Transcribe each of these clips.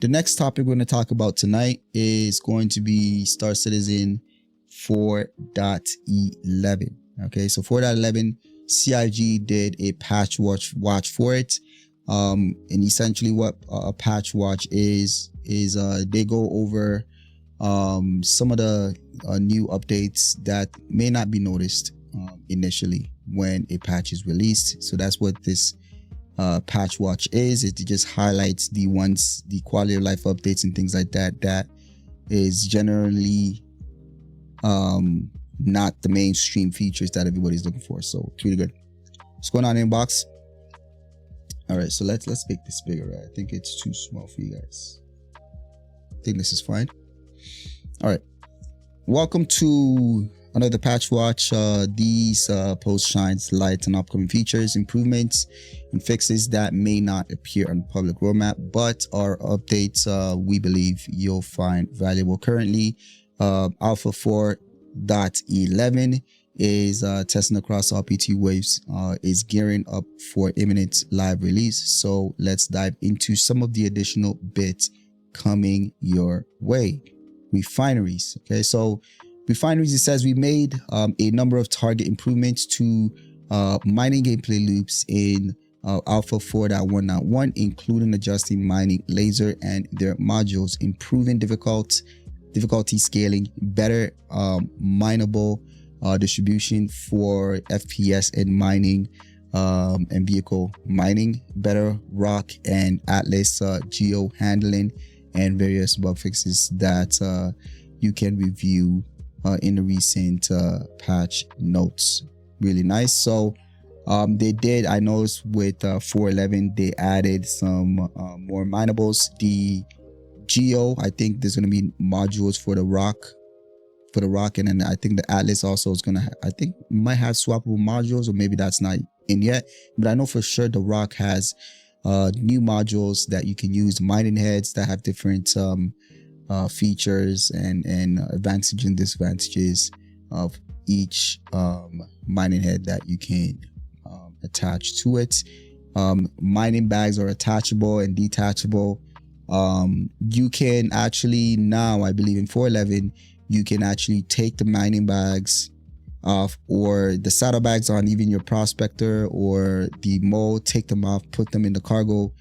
The next topic we're going to talk about tonight is going to be Star Citizen 4.11. Okay, so 4.11, CIG did a patch watch for it. And essentially what a patch watch is they go over some of the new updates that may not be noticed initially when a patch is released. So that's what this patch watch is. It just highlights the quality of life updates and things like that is generally not the mainstream features that everybody's looking for. So it's really good. What's going on, inbox? All right, so let's make this bigger. Right? I think it's too small for you guys. I think this is fine. All right, welcome to another patch watch. These posts shines light on upcoming features, improvements, and fixes that may not appear on the public roadmap, but are updates we believe you'll find valuable. Currently, Alpha 4.11 is testing across RPT waves, is gearing up for imminent live release. So let's dive into some of the additional bits coming your way. Refineries. Okay, so refineries, it says we made a number of target improvements to mining gameplay loops in Alpha 4.1.1, including adjusting mining laser and their modules, improving difficulty scaling, better mineable distribution for FPS and mining and vehicle mining, better rock and atlas geo handling, and various bug fixes that you can review in the recent patch notes. Really nice. So they did, I noticed with 4.11 they added some more minables. The geo, I think there's going to be modules for the rock, and then I think the atlas also is going to I think might have swappable modules, or maybe that's not in yet, but I know for sure the rock has new modules that you can use, mining heads that have different features and advantages and disadvantages of each mining head that you can attach to it. Mining bags are attachable and detachable. You can actually now, I believe in 4.11, you can actually take the mining bags off, or the saddlebags on even your prospector or the mode, take them off, put them in the cargo,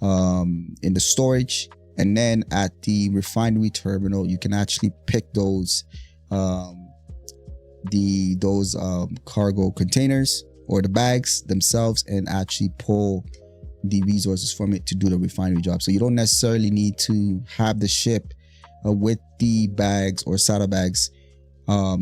in the storage, and then at the refinery terminal you can actually pick those cargo containers or the bags themselves and actually pull the resources from it to do the refinery job. So you don't necessarily need to have the ship with the bags or saddlebags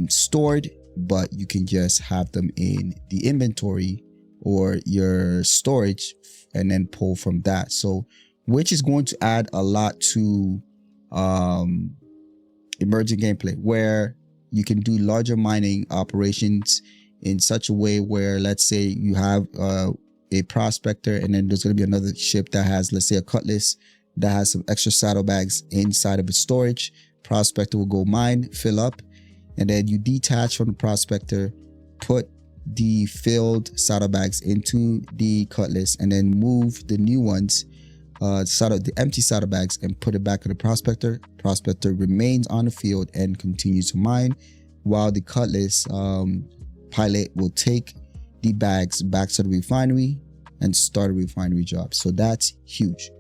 stored, but you can just have them in the inventory or your storage and then pull from that. So which is going to add a lot to emerging gameplay, where you can do larger mining operations in such a way where, let's say you have a prospector and then there's going to be another ship that has, let's say, a cutlass that has some extra saddlebags inside of its storage. Prospector will go mine, fill up, and then you detach from the prospector, put the filled saddlebags into the cutlass, and then move the new ones, the empty saddlebags, and put it back in the prospector. Prospector remains on the field and continues to mine, while the cutlass pilot will take the bags back to the refinery and start a refinery job. So that's huge.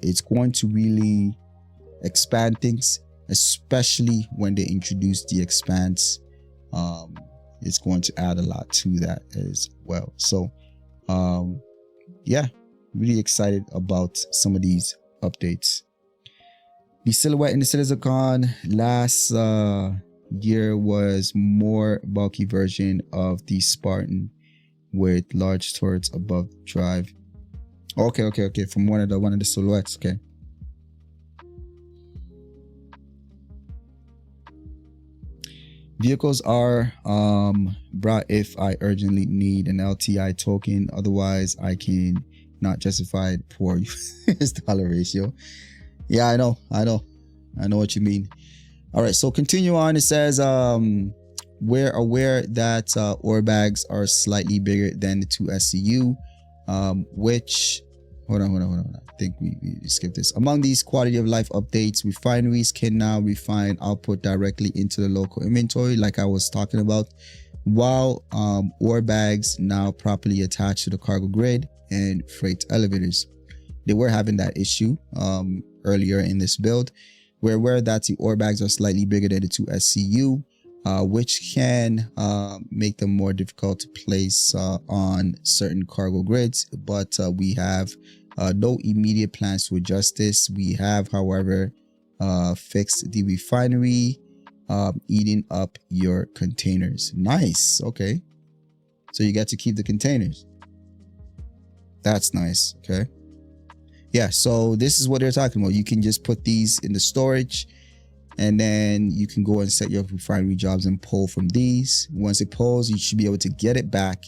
It's going to really expand things, especially when they introduce the expanse. It's going to add a lot to that as well. So yeah, really excited about some of these updates. The silhouette in the CitizenCon last year was more bulky version of the Spartan with large turrets above drive. Okay. From one of the silhouettes. Okay. Vehicles are brought if I urgently need an LTI token. Otherwise, I can not justify poor US dollar ratio. Yeah, I know what you mean. All right, so continue on. It says we're aware that ore bags are slightly bigger than the 2 SCU, which hold on. I think we skipped this. Among these quality of life updates, refineries can now refine output directly into the local inventory, like I was talking about, while ore bags now properly attached to the cargo grid and freight elevators. They were having that issue earlier in this build. We're aware that the ore bags are slightly bigger than the 2 SCU, which can make them more difficult to place on certain cargo grids, but we have no immediate plans to adjust this. We have, however, fixed the refinery eating up your containers. Nice. Okay, so you get to keep the containers. That's nice. Okay, yeah, so this is what they're talking about. You can just put these in the storage, and then you can go and set your refinery jobs and pull from these. Once it pulls, you should be able to get it back,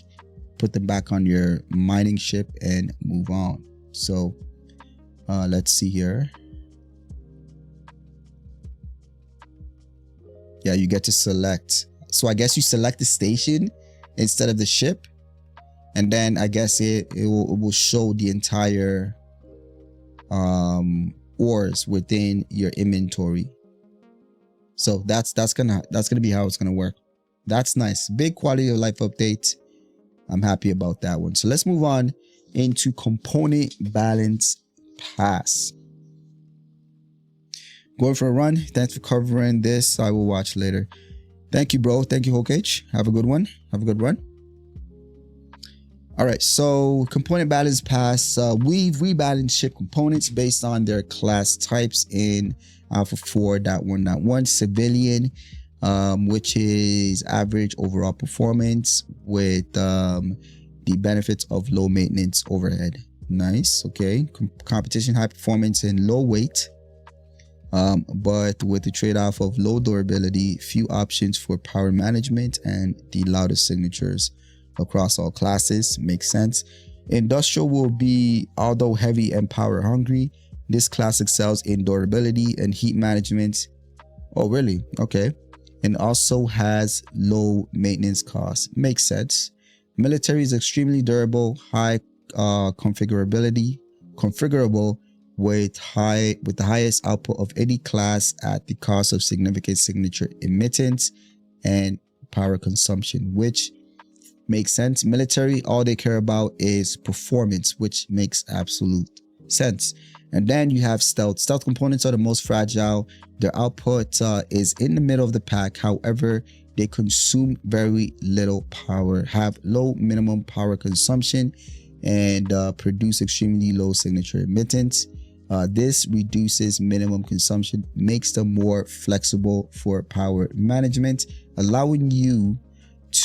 put them back on your mining ship, and move on. So let's see here. Yeah, you get to select. So I guess you select the station instead of the ship, and then I guess it will show the entire ores within your inventory. So that's gonna be how it's gonna work. That's nice. Big quality of life update. I'm happy about that one. So let's move on into component balance pass. Going for a run. Thanks for covering this. I will watch later. Thank you, bro. Thank you, Hokage. Have a good one. Have a good run. All right, so component balance pass. We've rebalanced ship components based on their class types in Alpha 4.1.1 civilian, which is average overall performance with the benefits of low maintenance overhead. Nice. Okay, competition high performance and low weight, but with the trade-off of low durability, few options for power management, and the loudest signatures across all classes. Makes sense. Industrial will be, although heavy and power hungry, this class excels in durability and heat management. Oh, really? Okay. And also has low maintenance costs. Makes sense. Military is extremely durable, high configurable with the highest output of any class at the cost of significant signature emittance and power consumption, which makes sense. Military, all they care about is performance, which makes absolute sense. And then you have stealth. Stealth components are the most fragile. Their output is in the middle of the pack. However, they consume very little power, have low minimum power consumption, and produce extremely low signature emittance. This reduces minimum consumption, makes them more flexible for power management, allowing you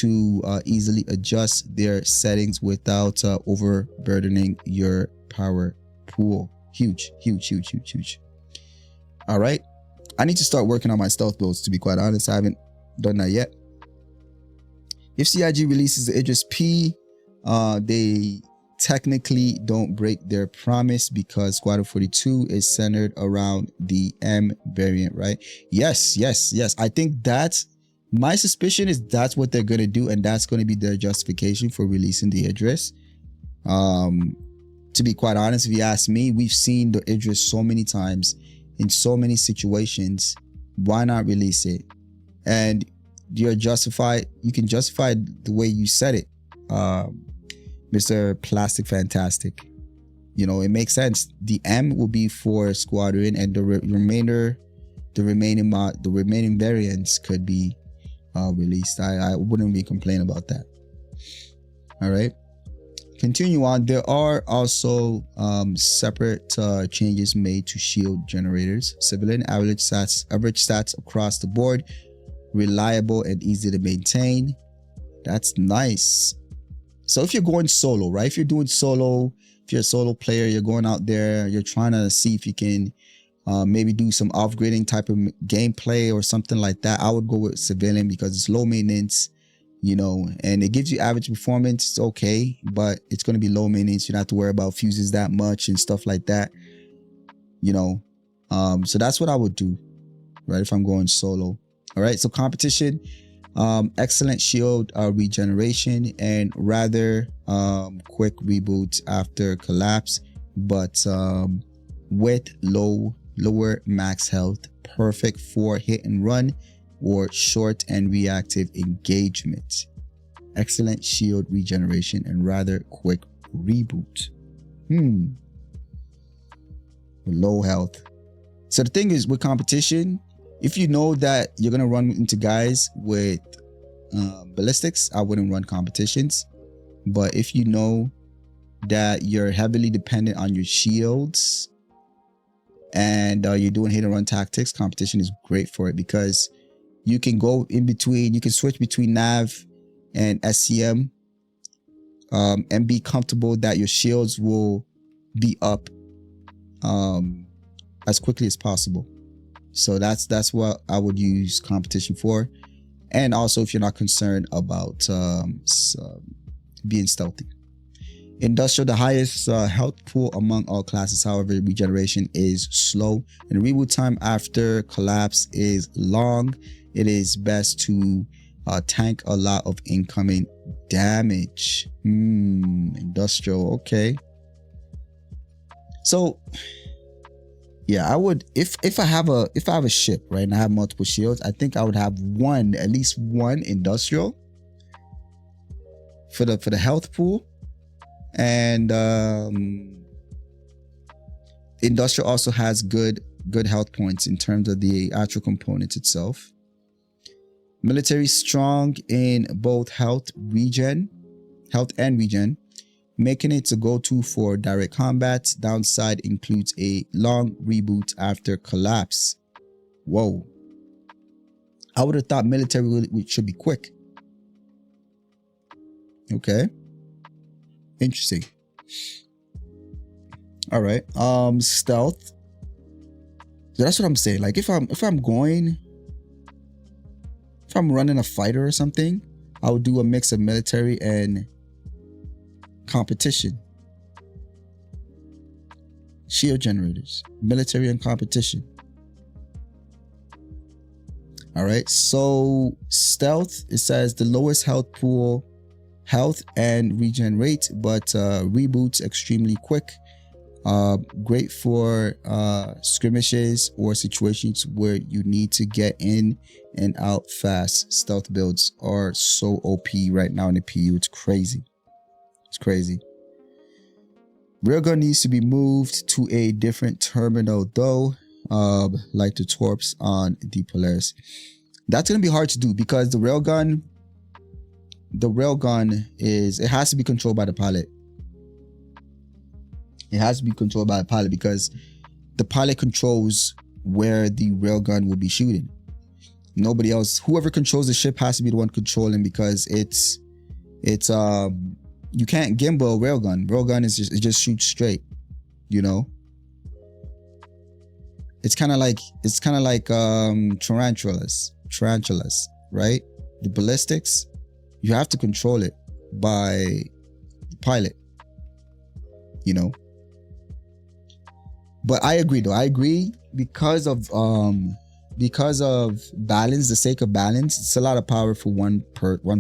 to easily adjust their settings without overburdening your power pool. Huge. All right, I need to start working on my stealth builds, to be quite honest. I haven't done that yet. If CIG releases the Idris P, they technically don't break their promise because Squadron 42 is centered around the M variant, right? Yes. I think that's my suspicion, is that's what they're going to do, and that's going to be their justification for releasing the Idris. To be quite honest, if you ask me, we've seen the Idris so many times in so many situations. Why not release it? And you can justify the way you said it, Mr. Plastic Fantastic. You know, it makes sense. The M will be for Squadron, and the remaining variants could be released. I wouldn't be complaining about that. All right, continue on. There are also separate changes made to shield generators. Civilian average stats across the board, reliable and easy to maintain. That's nice. So if you're going solo, right? If you're doing solo, if you're a solo player, you're going out there, you're trying to see if you can maybe do some off-gridding type of gameplay or something like that, I would go with civilian because it's low maintenance, you know, and it gives you average performance. It's okay, but it's going to be low maintenance. You don't have to worry about fuses that much and stuff like that, you know. So that's what I would do, right, if I'm going solo. All right, so competition, excellent shield regeneration and rather quick reboots after collapse but with lower max health, perfect for hit and run or short and reactive engagement. Excellent shield regeneration and rather quick reboot. Low health. So the thing is with competition, if you know that you're gonna run into guys with ballistics, I wouldn't run competitions. But if you know that you're heavily dependent on your shields and you're doing hit and run tactics, competition is great for it, because you can go in between, you can switch between nav and SCM and be comfortable that your shields will be up as quickly as possible. So that's what I would use competition for. And also if you're not concerned about being stealthy. Industrial, the highest health pool among all classes. However, regeneration is slow and reboot time after collapse is long. It is best to tank a lot of incoming damage. Industrial, okay. So yeah, I would, if I have a ship, right, and I have multiple shields, I think I would have at least one industrial for the health pool. And industrial also has good health points in terms of the actual components itself. Military, strong in both health and regen, making it a go-to for direct combat. Downside includes a long reboot after collapse. Whoa. I would have thought military should be quick. Okay. Interesting. All right. Stealth. So that's what I'm saying. Like if I'm running a fighter or something, I would do a mix of military and competition. Shield generators, military and competition. All right. So stealth, it says the lowest health pool, health and regen rate, but reboots extremely quick. Great for skirmishes or situations where you need to get in and out fast. Stealth builds are so OP right now in the PU. It's crazy. It's crazy. Railgun needs to be moved to a different terminal though, like the torps on the Polaris. That's gonna be hard to do because the railgun is, it has to be controlled by the pilot. It has to be controlled by the pilot because the pilot controls where the railgun will be shooting. Nobody else, whoever controls the ship has to be the one controlling, because it's you can't gimbal a railgun. Railgun is just, it just shoots straight, you know. It's kind of like tarantulas, right? The ballistics, you have to control it by the pilot, you know. But I agree though. I agree because of balance, the sake of balance. It's a lot of power for one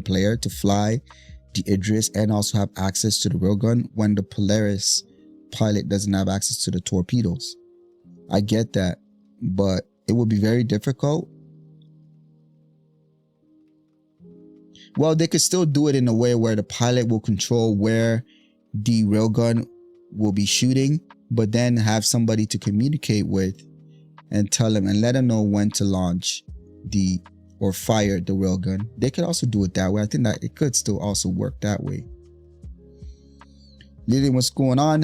player to fly the Idris and also have access to the railgun when the Polaris pilot doesn't have access to the torpedoes. I get that, but it would be very difficult. Well, they could still do it in a way where the pilot will control where the railgun will be shooting, but then have somebody to communicate with and tell them and let them know when to launch or fire the railgun. They could also do it that way. I think that it could still also work that way. Lillian, what's going on?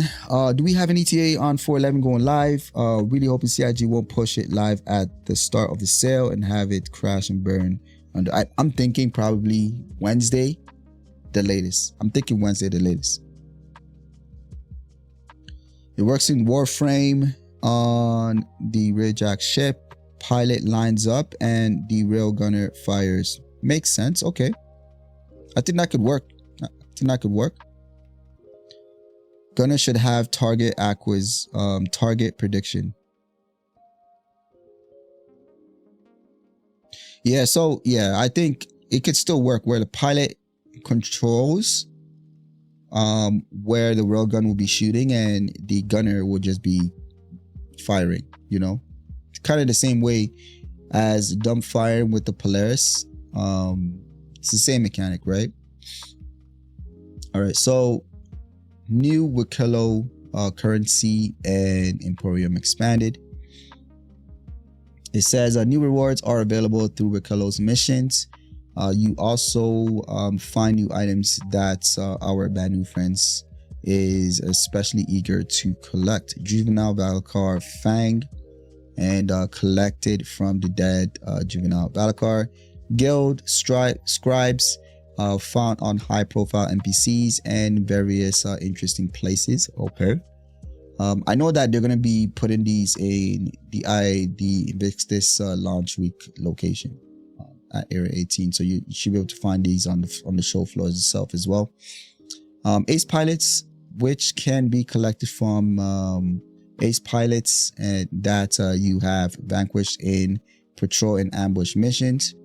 Do we have an ETA on 411 going live? Really hoping CIG won't push it live at the start of the sale and have it crash and burn. I'm thinking probably Wednesday, the latest. I'm thinking Wednesday, the latest. It works in Warframe on the Railjack ship. Pilot lines up and the railgunner fires. Makes sense. Okay. I think that could work. Gunner should have target target prediction. Yeah, so yeah, I think it could still work where the pilot controls where the railgun will be shooting and the gunner will just be firing, you know, kind of the same way as dump firing with the Polaris. It's the same mechanic, right? All right, so new Wikelo currency and Emporium expanded. It says new rewards are available through Wikelo's missions. You also find new items that our bad new friends is especially eager to collect. Juvenile Valakar Fang and collected from the dead Juvenile Valakar. Guild scribes found on high profile NPCs and various interesting places. Okay. I know that they're going to be putting these in the Invictus launch week location at Area 18. So you should be able to find these on the show floors itself as well. Ace pilots, which can be collected from ace pilots that you have vanquished in patrol and ambush missions.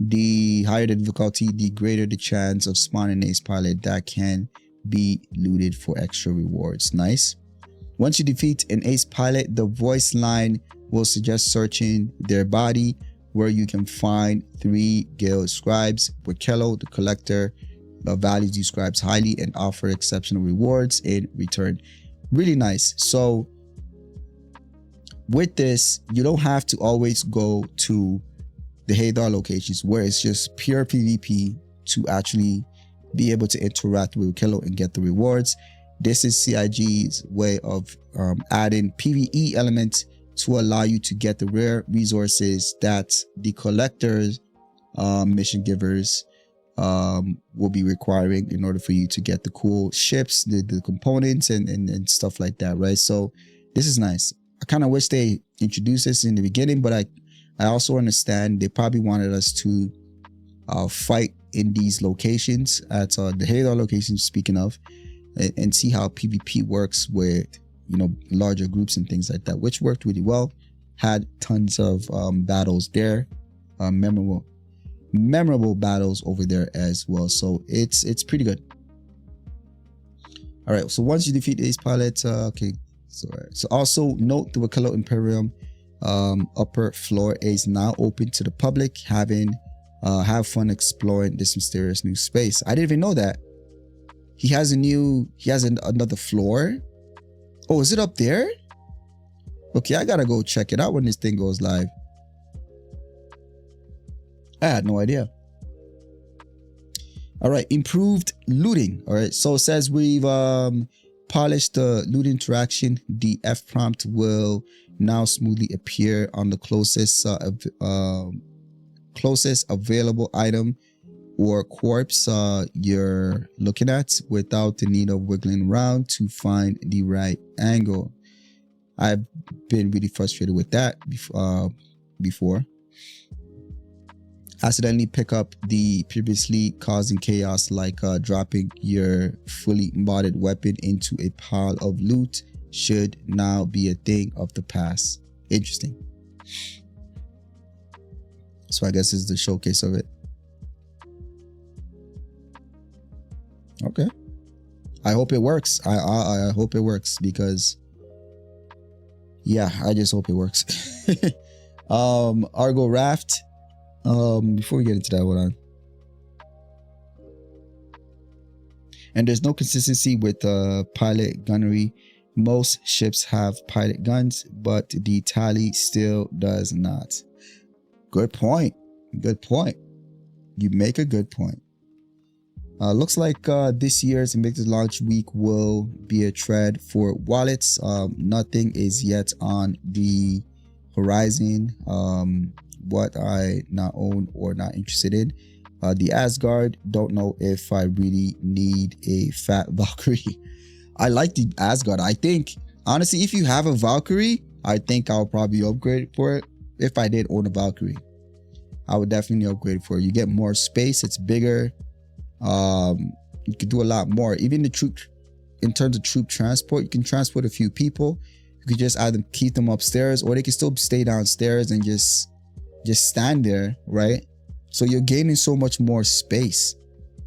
The higher the difficulty, the greater the chance of spawning an ace pilot that can be looted for extra rewards. Nice. Once you defeat an ace pilot, the voice line will suggest searching their body, where you can find 3 guild scribes. Wikelo, the collector, values these scribes highly and offer exceptional rewards in return. Really nice. So with this, you don't have to always go to the Hadar locations where it's just pure PvP to actually be able to interact with Wikelo and get the rewards. This is CIG's way of adding PvE elements to allow you to get the rare resources that the collectors, mission givers, will be requiring in order for you to get the cool ships, the components and stuff like that, right? So this is nice. I kind of wish they introduced this in the beginning, but I also understand they probably wanted us to fight in these locations at the Hadar location, speaking of, and see how PvP works with, you know, larger groups and things like that, which worked really well. Had tons of battles there, memorable battles over there as well. So it's pretty good. All right, so once you defeat ace pilot, okay, so also note the Wikelo Imperium upper floor is now open to the public. Have fun exploring this mysterious new space. I didn't even know that. He has another floor. Oh, is it up there? Okay, I gotta go check it out when this thing goes live. I had no idea. All right, improved looting. All right, so it says we've polished the loot interaction. The F prompt will now smoothly appear on the closest available item or corpse you're looking at without the need of wiggling around to find the right angle. I've been really frustrated with that before. Accidentally pick up the previously causing chaos, like dropping your fully modded weapon into a pile of loot, should now be a thing of the past. Interesting. So I guess this is the showcase of it. Okay. I hope it works. I hope it works, because yeah, I just hope it works. Argo Raft. Before we get into that, hold on. And there's no consistency with pilot gunnery. Most ships have pilot guns, but the tally still does not. Good point. Good point. You make a good point. Looks like this year's Invictus launch week will be a tread for wallets. Nothing is yet on the horizon. What I not own or not interested in. The Asgard, don't know if I really need a fat Valkyrie. I like the Asgard. I think, honestly, if you have a Valkyrie, I think I'll probably upgrade for it. If I did own a Valkyrie, I would definitely upgrade for it. You get more space. It's bigger. You can do a lot more. Even the troop, in terms of troop transport, you can transport a few people. You could just either keep them upstairs, or they can still stay downstairs and just stand there, right? So you're gaining so much more space,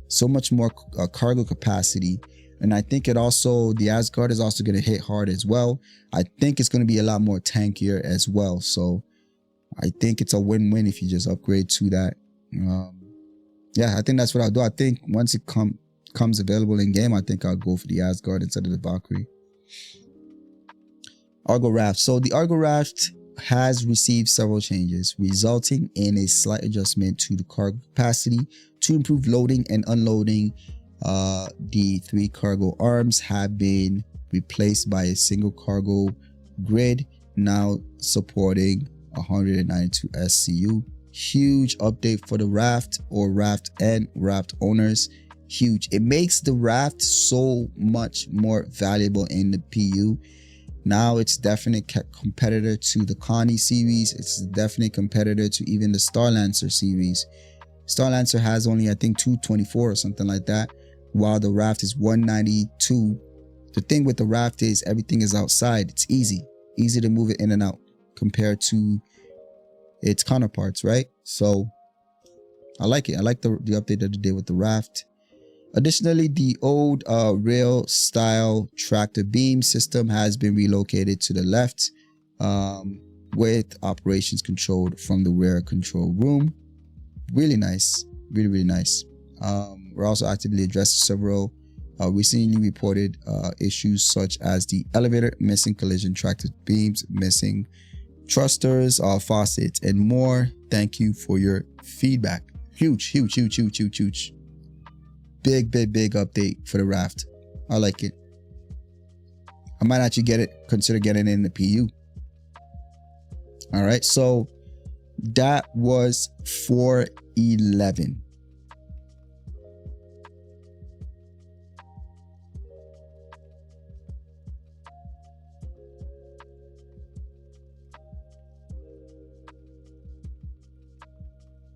so much more cargo capacity. And I think it also, the Asgard is also going to hit hard as well. I think it's going to be a lot more tankier as well. So I think it's a win-win if you just upgrade to that. Yeah, I think that's what I'll do. I think once it comes available in game, I think I'll go for the Asgard instead of the Valkyrie. Argo Raft. So the Argo Raft has received several changes, resulting in a slight adjustment to the cargo capacity to improve loading and unloading. The 3 cargo arms have been replaced by a single cargo grid, now supporting 192 SCU. Huge update for the Raft or Raft and Raft owners. Huge. It makes the Raft so much more valuable in the PU. Now it's definite competitor to the Connie series. It's a definite competitor to even the Starlancer series. Starlancer has only, I think, 224 or something like that, while the Raft is 192. The thing with the Raft is everything is outside. It's easy to move it in and out compared to its counterparts, right? So I like it. I like the update that they did with the Raft. Additionally, the old rail style tractor beam system has been relocated to the left, with operations controlled from the rear control room. Really nice. Really nice. We're also actively addressing several recently reported issues, such as the elevator missing collision tractor beams, missing thrusters, faucets, and more. Thank you for your feedback. Huge. Big update for the Raft. I like it. I might actually consider getting it in the PU. All right, so that was 411.